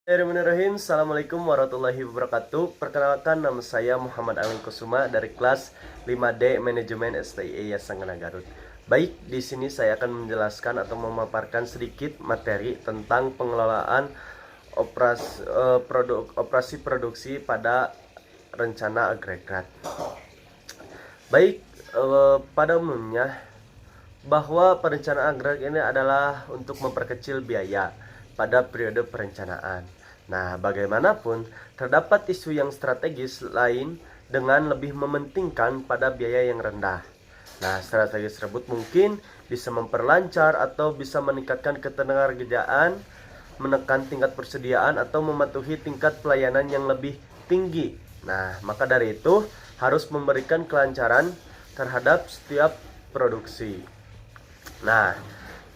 Bismillahirrahmanirrahim. Assalamualaikum warahmatullahi wabarakatuh. Perkenalkan, nama saya Muhammad Alin Kusuma dari kelas 5D Manajemen STI Yayasan Garut. Baik, di sini saya akan menjelaskan atau memaparkan sedikit materi tentang pengelolaan operasi produksi pada rencana agregat. Baik, pada umumnya bahwa perencanaan agregat ini adalah untuk memperkecil biaya pada periode perencanaan. Nah, bagaimanapun terdapat isu yang strategis lain dengan lebih mementingkan pada biaya yang rendah. Nah, strategi tersebut mungkin bisa memperlancar atau bisa meningkatkan ketenagakerjaan, menekan tingkat persediaan atau mematuhi tingkat pelayanan yang lebih tinggi. Nah, maka dari itu harus memberikan kelancaran terhadap setiap produksi. Nah,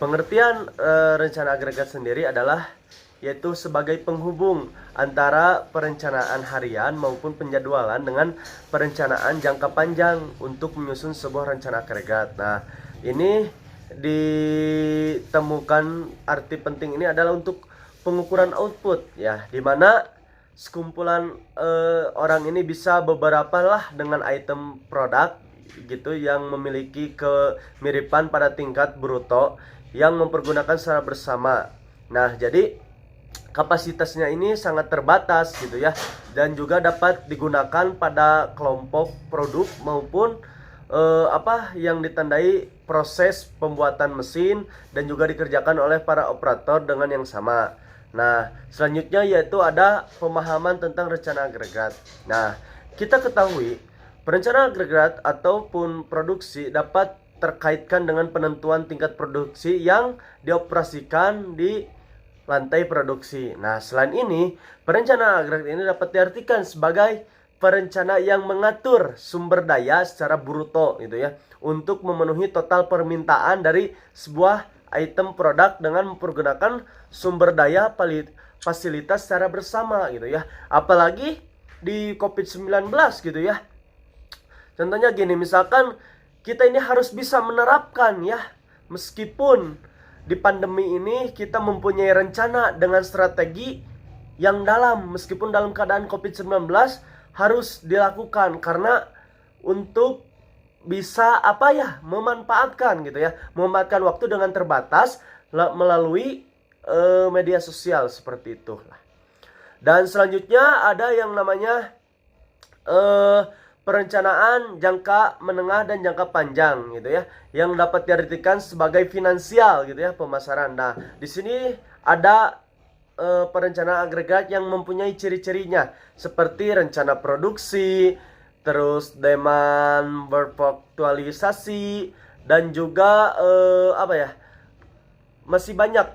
pengertian rencana agregat sendiri adalah yaitu sebagai penghubung antara perencanaan harian maupun penjadwalan dengan perencanaan jangka panjang untuk menyusun sebuah rencana agregat. Nah, ini ditemukan arti penting ini adalah untuk pengukuran output ya, dimana sekumpulan orang ini bisa beberapa lah dengan item produk gitu yang memiliki kemiripan pada tingkat bruto yang mempergunakan secara bersama. Nah, jadi kapasitasnya ini sangat terbatas gitu ya, dan juga dapat digunakan pada kelompok produk maupun yang ditandai proses pembuatan mesin dan juga dikerjakan oleh para operator dengan yang sama. Nah, selanjutnya yaitu ada pemahaman tentang rencana agregat. Nah, kita ketahui perencanaan agregat ataupun produksi dapat terkaitkan dengan penentuan tingkat produksi yang dioperasikan di lantai produksi. Nah, selain ini, perencanaan agregat ini dapat diartikan sebagai perencana yang mengatur sumber daya secara bruto gitu ya, untuk memenuhi total permintaan dari sebuah item produk dengan mempergunakan sumber daya fasilitas secara bersama gitu ya. Apalagi di COVID-19 gitu ya. Contohnya gini, misalkan kita ini harus bisa menerapkan ya, meskipun di pandemi ini kita mempunyai rencana dengan strategi yang dalam, meskipun dalam keadaan COVID-19 harus dilakukan karena untuk bisa memanfaatkan gitu ya, memanfaatkan waktu dengan terbatas melalui media sosial seperti itu. Dan selanjutnya ada yang namanya perencanaan jangka menengah dan jangka panjang gitu ya, yang dapat diartikan sebagai finansial gitu ya, pemasaran. Nah, di sini ada perencanaan agregat yang mempunyai ciri-cirinya seperti rencana produksi, terus demand berfluktualisasi, dan juga masih banyak.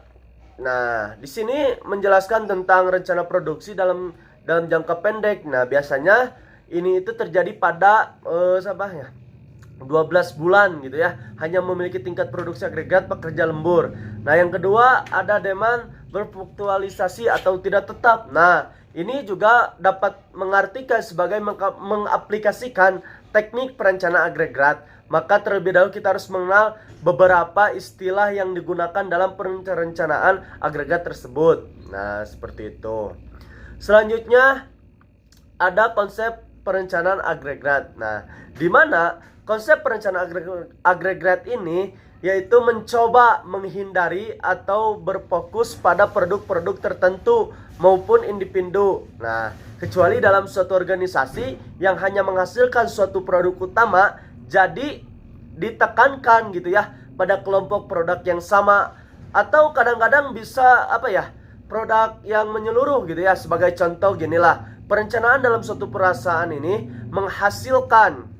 Nah, di sini menjelaskan tentang rencana produksi dalam jangka pendek. Nah, biasanya ini itu terjadi pada 12 bulan gitu ya, hanya memiliki tingkat produksi agregat pekerja lembur. Nah, yang kedua ada demand berfluktualisasi atau tidak tetap. Nah, ini juga dapat mengartikan sebagai mengaplikasikan teknik perencanaan agregat. Maka terlebih dahulu kita harus mengenal beberapa istilah yang digunakan dalam perencanaan agregat tersebut. Nah, seperti itu. Selanjutnya ada konsep perencanaan agregat. Nah, di mana konsep perencanaan agregat ini yaitu mencoba menghindari atau berfokus pada produk-produk tertentu maupun individu. Nah, kecuali dalam suatu organisasi yang hanya menghasilkan suatu produk utama, jadi ditekankan gitu ya pada kelompok produk yang sama, atau kadang-kadang bisa produk yang menyeluruh gitu ya. Sebagai contoh ginilah, perencanaan dalam suatu perusahaan ini menghasilkan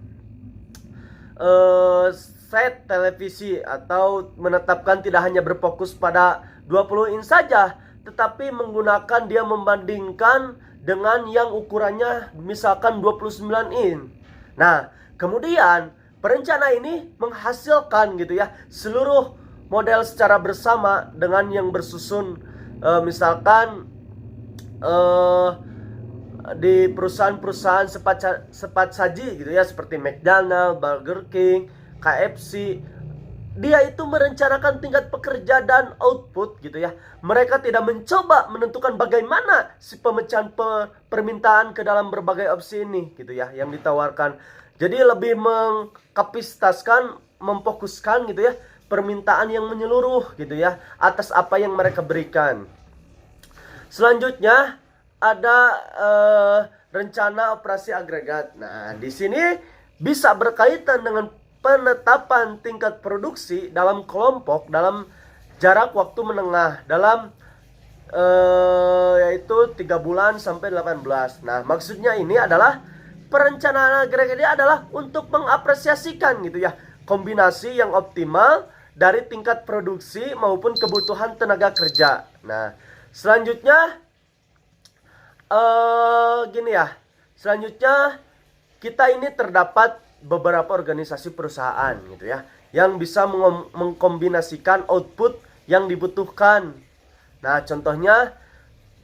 set televisi atau menetapkan tidak hanya berfokus pada 20 inch saja, tetapi menggunakan dia membandingkan dengan yang ukurannya misalkan 29 inch. Nah, kemudian perencana ini menghasilkan gitu ya seluruh model secara bersama dengan yang bersusun misalkan di perusahaan-perusahaan cepat saji gitu ya, seperti McDonald, Burger King, KFC, dia itu merencanakan tingkat pekerja dan output gitu ya. Mereka tidak mencoba menentukan bagaimana si pemecahan permintaan ke dalam berbagai opsi ini gitu ya yang ditawarkan. Jadi lebih mengkapasitaskan, memfokuskan gitu ya permintaan yang menyeluruh gitu ya atas apa yang mereka berikan. Selanjutnya ada rencana operasi agregat. Nah, di sini bisa berkaitan dengan penetapan tingkat produksi dalam kelompok dalam jarak waktu menengah dalam yaitu 3 bulan sampai 18. Nah, maksudnya ini adalah perencanaan agregat ini adalah untuk mengapresiasikan gitu ya kombinasi yang optimal dari tingkat produksi maupun kebutuhan tenaga kerja. Nah, selanjutnya gini ya. Selanjutnya kita ini terdapat beberapa organisasi perusahaan gitu ya yang bisa mengkombinasikan output yang dibutuhkan. Nah, contohnya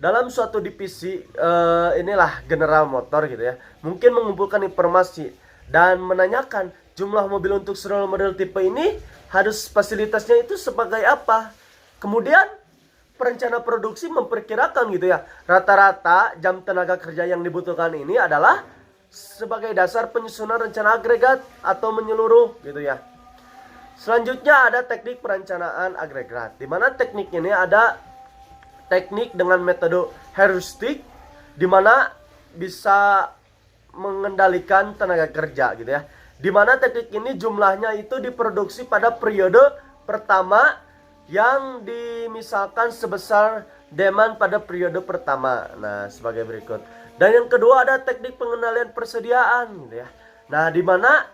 dalam suatu divisi inilah General Motor gitu ya, mungkin mengumpulkan informasi dan menanyakan jumlah mobil untuk seluruh model tipe ini harus fasilitasnya itu sebagai apa. Kemudian perencana produksi memperkirakan gitu ya rata-rata jam tenaga kerja yang dibutuhkan ini adalah sebagai dasar penyusunan rencana agregat atau menyeluruh gitu ya. Selanjutnya ada teknik perencanaan agregat, di mana teknik ini ada teknik dengan metode heuristik, di mana bisa mengendalikan tenaga kerja gitu ya. Di mana teknik ini jumlahnya itu diproduksi pada periode pertama yang dimisalkan sebesar demand pada periode pertama. Nah, sebagai berikut. Dan yang kedua ada teknik pengendalian persediaan gitu ya. Nah, di mana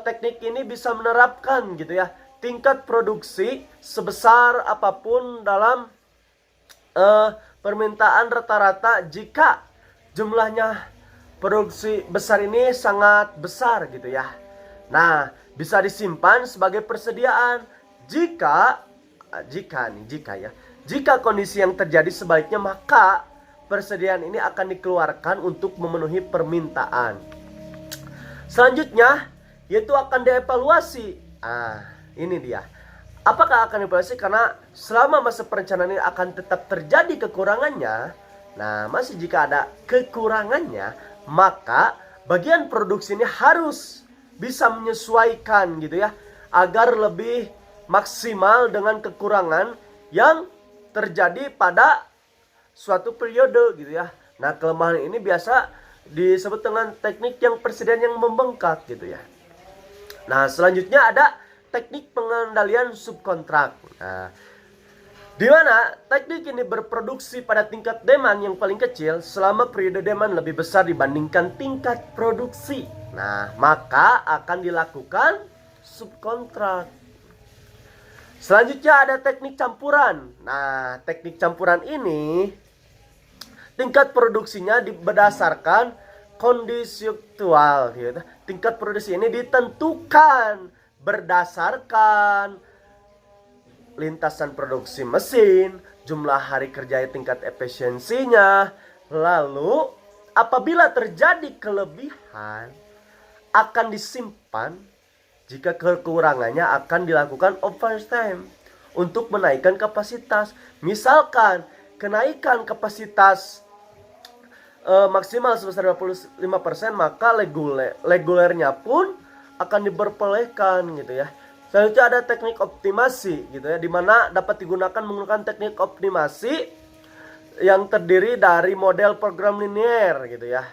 teknik ini bisa menerapkan gitu ya tingkat produksi sebesar apapun dalam permintaan rata-rata jika jumlahnya produksi besar ini sangat besar gitu ya. Nah, bisa disimpan sebagai persediaan jika kondisi yang terjadi sebaliknya, maka persediaan ini akan dikeluarkan untuk memenuhi permintaan. Selanjutnya yaitu akan dievaluasi. Ini dia. Apakah akan dievaluasi? Karena selama masa perencanaan ini akan tetap terjadi kekurangannya. Nah, masih jika ada kekurangannya, maka bagian produksi ini harus bisa menyesuaikan gitu ya agar lebih maksimal dengan kekurangan yang terjadi pada suatu periode gitu ya. Nah, kelemahan ini biasa disebut dengan teknik yang persediaan yang membengkak gitu ya. Nah, selanjutnya ada teknik pengendalian subkontrak. Nah, di mana teknik ini berproduksi pada tingkat demand yang paling kecil selama periode demand lebih besar dibandingkan tingkat produksi. Nah, maka akan dilakukan subkontrak. Selanjutnya ada teknik campuran. Nah, teknik campuran ini tingkat produksinya berdasarkan kondisiuktual gitu. Tingkat produksi ini ditentukan berdasarkan lintasan produksi mesin, jumlah hari kerja, tingkat efisiensinya. Lalu apabila terjadi kelebihan akan disimpan, jika kekurangannya akan dilakukan overtime untuk menaikkan kapasitas. Misalkan kenaikan kapasitas maksimal sebesar 25%, maka regulernya pun akan diperbolehkan gitu ya. Selanjutnya ada teknik optimasi gitu ya, dimana dapat digunakan menggunakan teknik optimasi yang terdiri dari model program linear gitu ya.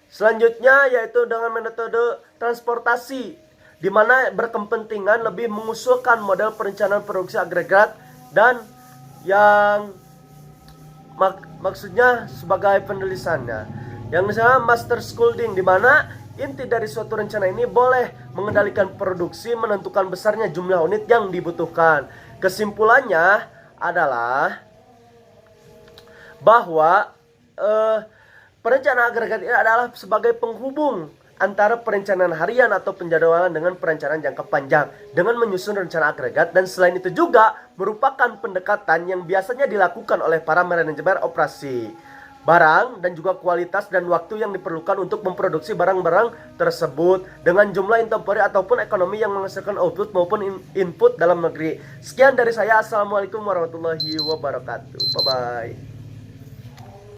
Selanjutnya yaitu dengan metode transportasi, dimana berkepentingan lebih mengusulkan model perencanaan produksi agregat dan yang maksudnya sebagai penulisannya. Yang misalnya master scolding, di mana inti dari suatu rencana ini boleh mengendalikan produksi, menentukan besarnya jumlah unit yang dibutuhkan. Kesimpulannya adalah bahwa perencanaan agregat ini adalah sebagai penghubung antara perencanaan harian atau penjadwalan dengan perencanaan jangka panjang dengan menyusun rencana agregat, dan selain itu juga merupakan pendekatan yang biasanya dilakukan oleh para manajemen operasi. barang dan juga kualitas dan waktu yang diperlukan untuk memproduksi barang-barang tersebut dengan jumlah inventory ataupun ekonomi yang menghasilkan output maupun input dalam negeri. Sekian dari saya. Assalamualaikum warahmatullahi wabarakatuh. Bye bye.